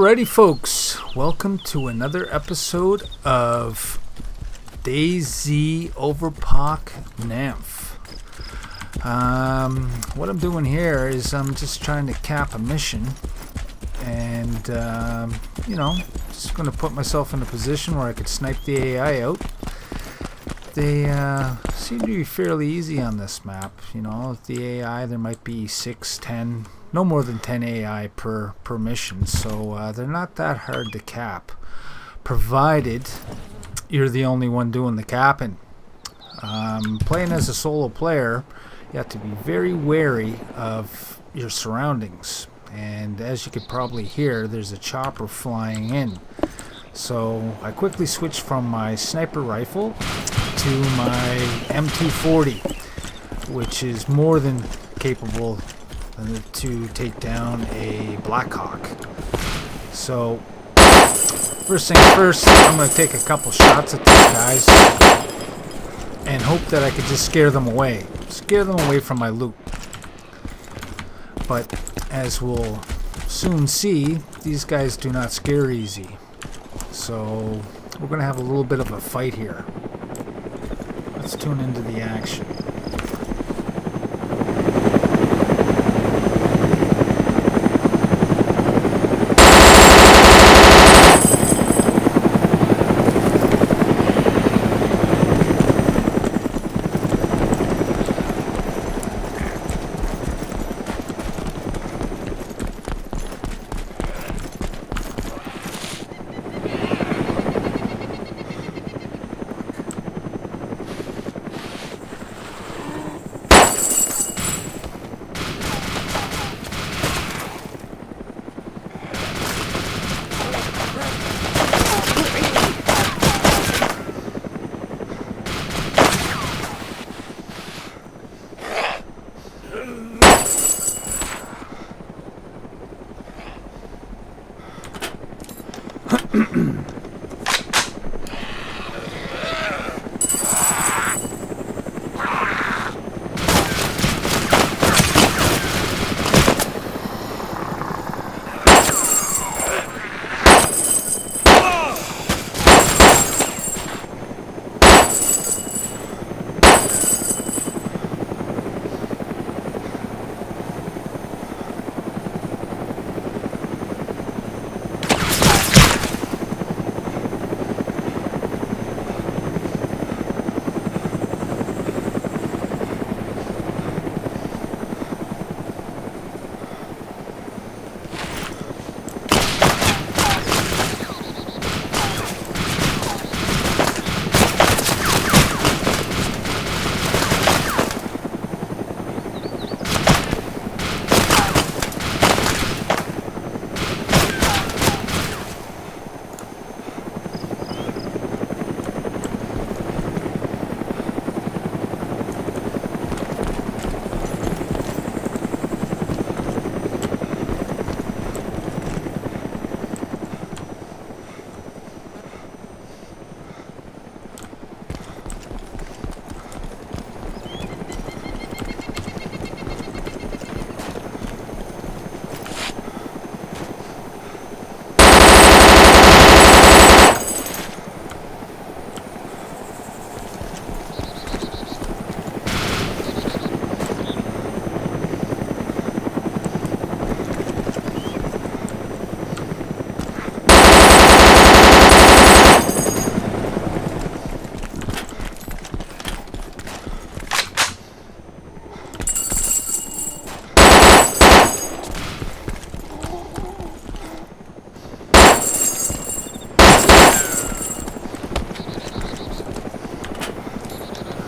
Alrighty, folks, welcome to another episode of DayZ Overpoch Napf. What I'm doing here is I'm just trying to cap a mission, and just going to put myself in a position where I could snipe the AI out. They seem to be fairly easy on this map. The AI, there might be 6, 10, no more than 10 AI per mission, so they're not that hard to cap, provided you're the only one doing the capping. Playing as a solo player, you have to be very wary of your surroundings, and as you could probably hear, there's a chopper flying in. So I quickly switched from my sniper rifle to my M240, which is more than capable to take down a Blackhawk. So first thing first, I'm going to take a couple shots at these guys and hope that I could just scare them away from my loot. But as we'll soon see, these guys do not scare easy. So we're going to have a little bit of a fight here. Let's tune into the action.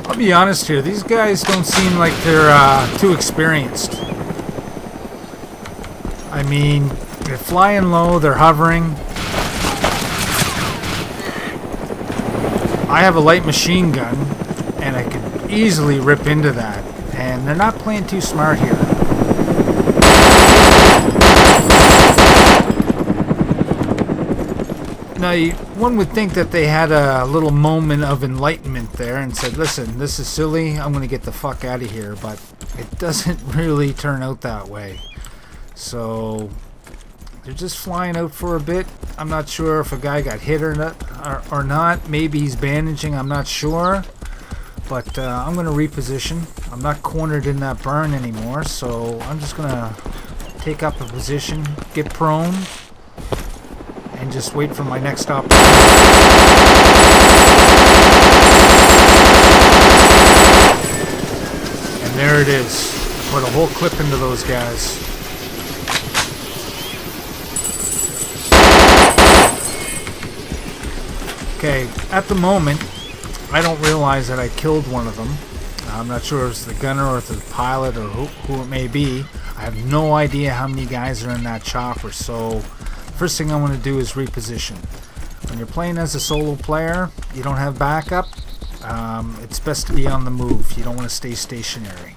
I'll be honest here, these guys don't seem like they're too experienced. I mean, they're flying low, they're hovering. I have a light machine gun, and I could easily rip into that. And they're not playing too smart here. Now, one would think that they had a little moment of enlightenment there and said, listen, this is silly, I'm going to get the fuck out of here, but it doesn't really turn out that way. So They're just flying out for a bit. I'm not sure if a guy got hit or not. Maybe he's bandaging. I'm not sure. But I'm going to reposition. I'm not cornered in that burn anymore, so I'm just going to take up a position, get prone, and just wait for my next opportunity. And there it is. Put a whole clip into those guys. Okay, at the moment, I don't realize that I killed one of them. I'm not sure if it's the gunner or if it's the pilot or who it may be. I have no idea how many guys are in that chopper, so first thing I want to do is reposition. When you're playing as a solo player, you don't have backup, it's best to be on the move. You don't want to stay stationary.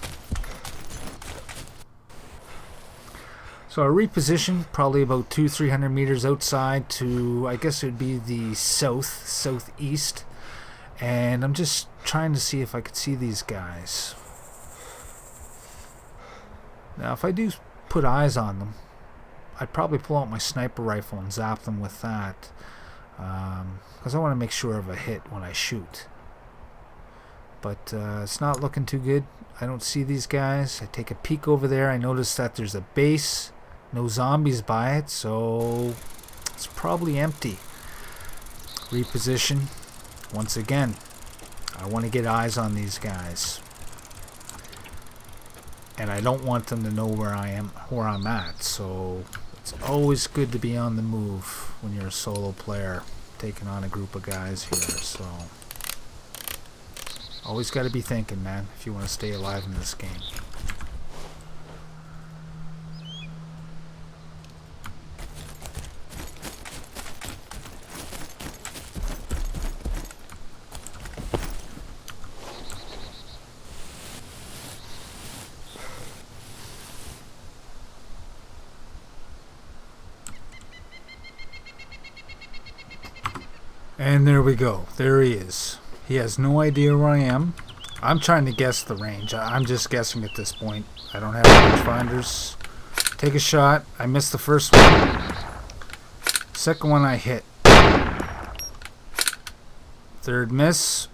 So I reposition probably about 200-300 meters outside to, I guess it would be the southeast. And I'm just trying to see if I could see these guys. Now if I do put eyes on them, I'd probably pull out my sniper rifle and zap them with that. Because I want to make sure of a hit when I shoot. But it's not looking too good. I don't see these guys. I take a peek over there. I notice that there's a base. No zombies by it, so it's probably empty. Reposition. Once again, I want to get eyes on these guys. And I don't want them to know where I'm at, so it's always good to be on the move when you're a solo player taking on a group of guys here. So always got to be thinking, man, if you want to stay alive in this game. And there we go. There he is. He has no idea where I am. I'm trying to guess the range. I'm just guessing at this point. I don't have rangefinders. Take a shot. I missed the first one. Second one I hit. Third miss.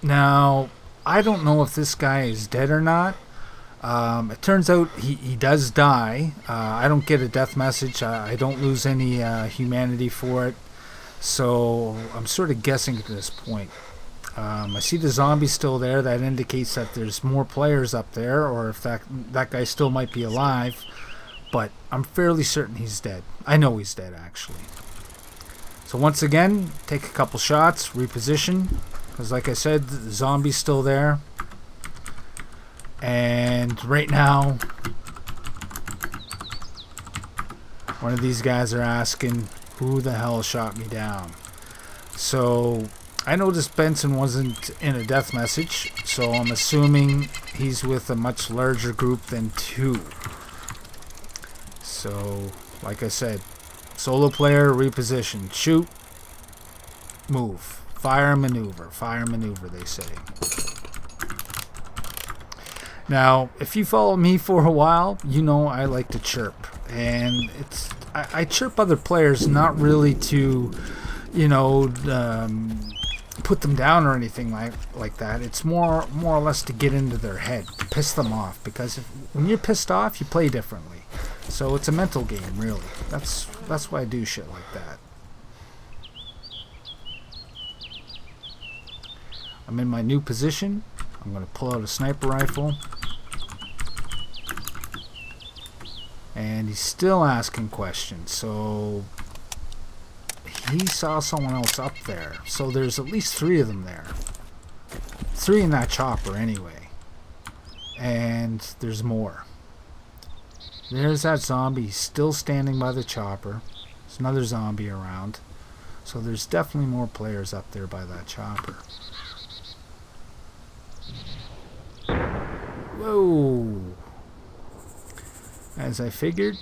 Now, I don't know if this guy is dead or not. It turns out he does die. I don't get a death message. I don't lose any humanity for it. So I'm sort of guessing at this point. I see the zombie still there. That indicates that there's more players up there, or if that guy still might be alive. But I'm fairly certain he's dead. I know he's dead, actually. So once again, take a couple shots, reposition. Because like I said, the zombie's still there. And right now, one of these guys are asking, who the hell shot me down? So I noticed Benson wasn't in a death message, so I'm assuming he's with a much larger group than two. So like I said, solo player, reposition, shoot, move, fire, maneuver, they say. Now, if you follow me for a while, you know I like to chirp. And I chirp other players not really to, you know, put them down or anything like that. It's more or less to get into their head, to piss them off. Because when you're pissed off, you play differently. So it's a mental game, really. That's why I do shit like that. I'm in my new position. I'm going to pull out a sniper rifle. And he's still asking questions. So he saw someone else up there. So there's at least 3 of them there. 3 in that chopper anyway. And there's more. There's that zombie still standing by the chopper. There's another zombie around. So there's definitely more players up there by that chopper. Whoa! As I figured,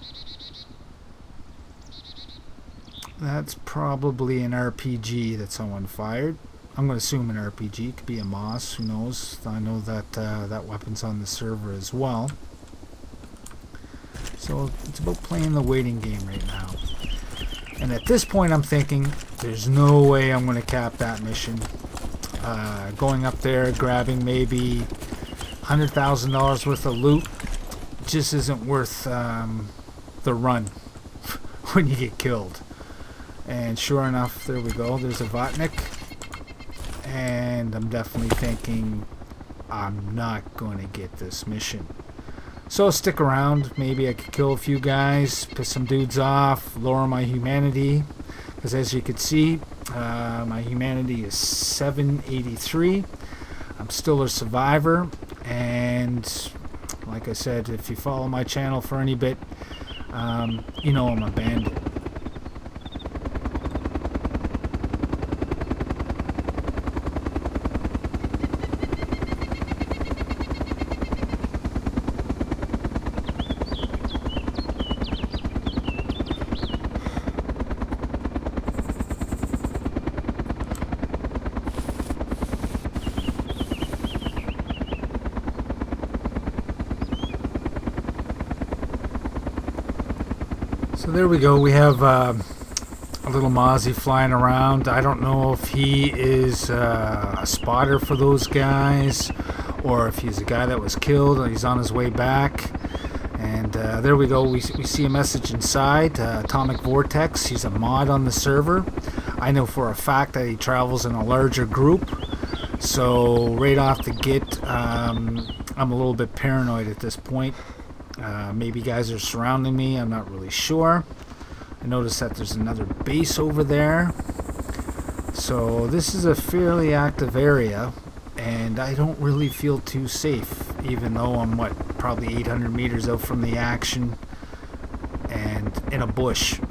that's probably an RPG that someone fired. I'm going to assume an RPG. It could be a Moss. Who knows? I know that that weapon's on the server as well. So it's about playing the waiting game right now. And at this point I'm thinking, there's no way I'm going to cap that mission. Going up there, grabbing maybe $100,000 worth of loot just isn't worth the run when you get killed. And sure enough, there we go. There's a Vatnik. And I'm definitely thinking I'm not going to get this mission. So I'll stick around. Maybe I could kill a few guys, piss some dudes off, lower my humanity. Because as you can see, my humanity is 783. I'm still a survivor. And like I said, if you follow my channel for any bit, you know I'm a bandit. So there we go. We have a little Mozzie flying around. I don't know if he is a spotter for those guys or if he's a guy that was killed and he's on his way back. And there we go. We see a message inside. Atomic Vortex. He's a mod on the server. I know for a fact that he travels in a larger group. So right off the get, I'm a little bit paranoid at this point. Maybe guys are surrounding me. I'm not really sure. I noticed that there's another base over there. So this is a fairly active area. And I don't really feel too safe. Even though I'm, probably 800 meters out from the action. And in a bush.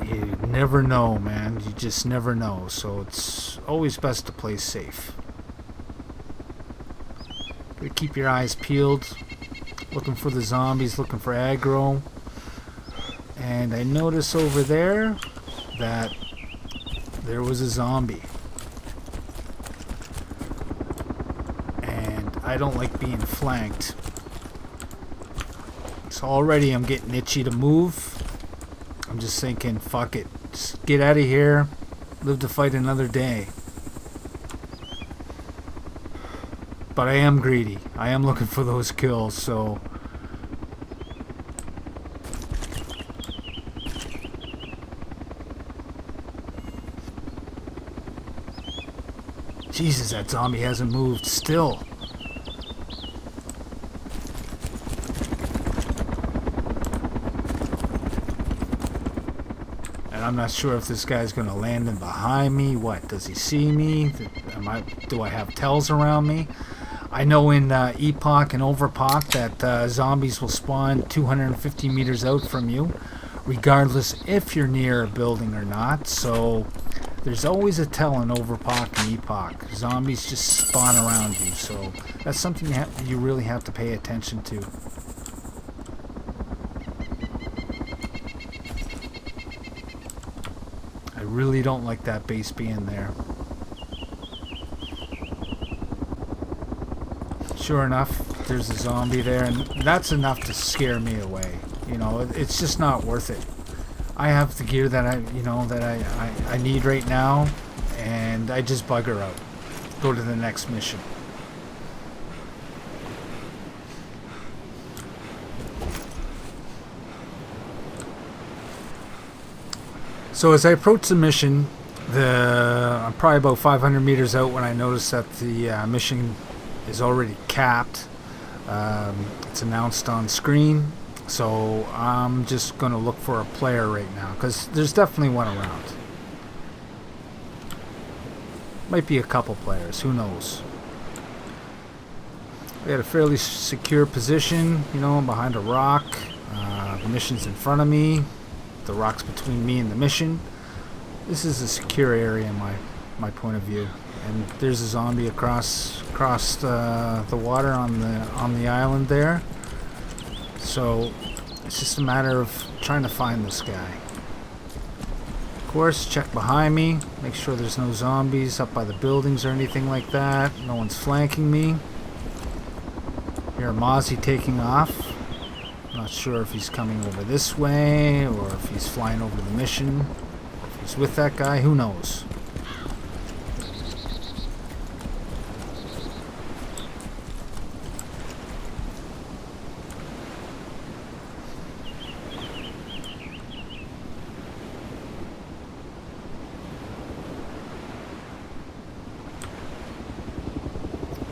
You never know, man. You just never know. So it's always best to play safe. Gotta keep your eyes peeled. Looking for the zombies, looking for aggro. And I notice over there that there was a zombie. And I don't like being flanked. So already I'm getting itchy to move. I'm just thinking, fuck it. Just get out of here. Live to fight another day. But I am greedy. I am looking for those kills, so... Jesus, that zombie hasn't moved still. And I'm not sure if this guy's going to land in behind me. What? Does he see me? Do I have tells around me? I know in Epoch and Overpoch that zombies will spawn 250 meters out from you, regardless if you're near a building or not. So there's always a tell in Overpoch and Epoch. Zombies just spawn around you, so that's something you really have to pay attention to. I really don't like that base being there. Sure enough, there's a zombie there, and that's enough to scare me away. You know, it's just not worth it. I have the gear that I need right now, and I just bugger out. Go to the next mission. So as I approach the mission, I'm probably about 500 meters out when I notice that the mission is already capped. It's announced on screen, so I'm just going to look for a player right now because there's definitely one around. Might be a couple players, who knows. We got a fairly secure position, you know, behind a rock. The mission's in front of me. The rock's between me and the mission. This is a secure area in my point of view. And there's a zombie across the water on the island there. So it's just a matter of trying to find this guy. Of course, check behind me, make sure there's no zombies up by the buildings or anything like that. No one's flanking me. Hear a Mozzie taking off. Not sure if he's coming over this way or if he's flying over the mission. If he's with that guy, who knows?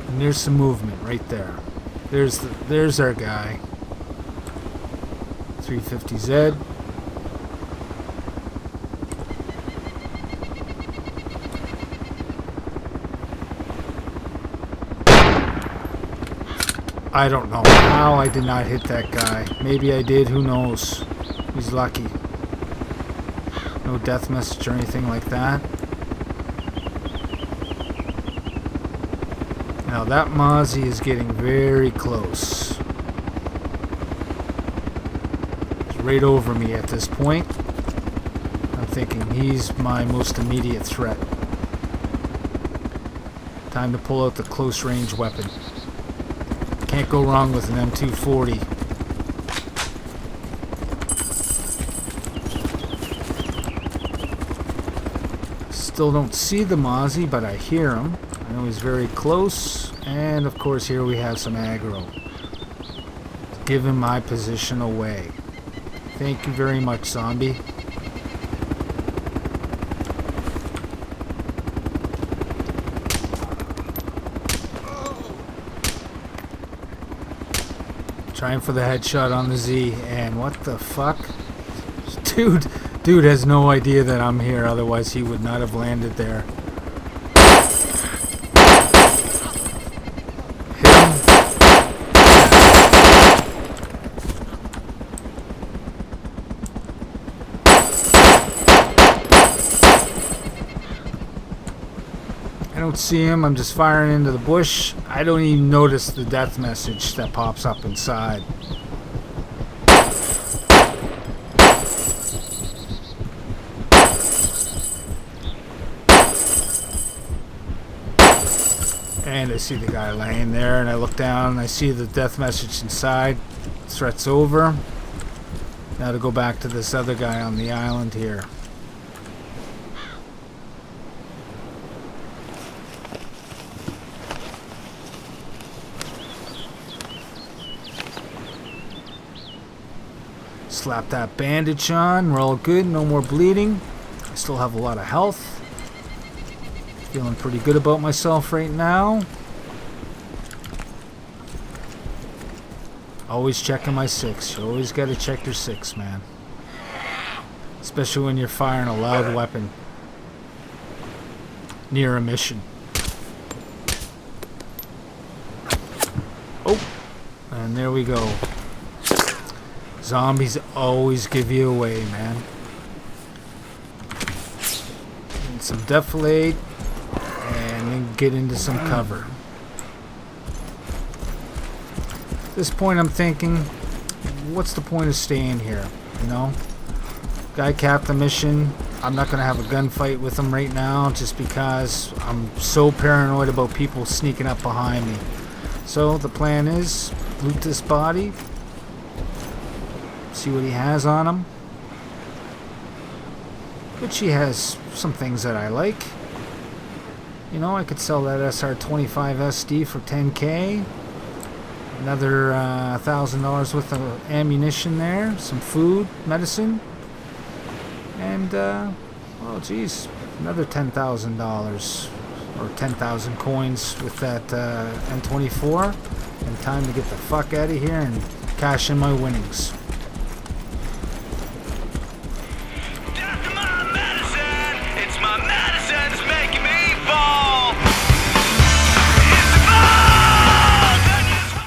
And there's some movement right there. There's our guy. 350Z. I don't know how I did not hit that guy. Maybe I did, who knows. He's lucky. No death message or anything like that. Now that Mozzie is getting very close. He's right over me at this point. I'm thinking he's my most immediate threat. Time to pull out the close range weapon. Can't go wrong with an M240. Still don't see the Mozzie, but I hear him. I know he's very close. And of course here we have some aggro. Giving my position away. Thank you very much, zombie. Trying for the headshot on the Z, and what the fuck? Dude has no idea that I'm here, otherwise he would not have landed there. Hit him. I don't see him, I'm just firing into the bush. I don't even notice the death message that pops up inside. And I see the guy laying there, and I look down and I see the death message inside. Threat's over. Now to go back to this other guy on the island here. Slap that bandage on. We're all good. No more bleeding. I still have a lot of health. Feeling pretty good about myself right now. Always checking my 6. You always got to check your 6, man. Especially when you're firing a loud weapon near a mission. Oh, and there we go. Zombies always give you away, man. And some deflate, and then get into some cover. At this point I'm thinking, what's the point of staying here, you know? Guy capped the mission. I'm not going to have a gunfight with him right now just because I'm so paranoid about people sneaking up behind me. So the plan is, loot this body. See what he has on him. Which he has some things that I like. You know, I could sell that SR25 SD for 10K. Another $1,000 worth of ammunition there. Some food, medicine. And, oh geez, another $10,000. Or 10,000 coins with that M24. And time to get the fuck out of here and cash in my winnings.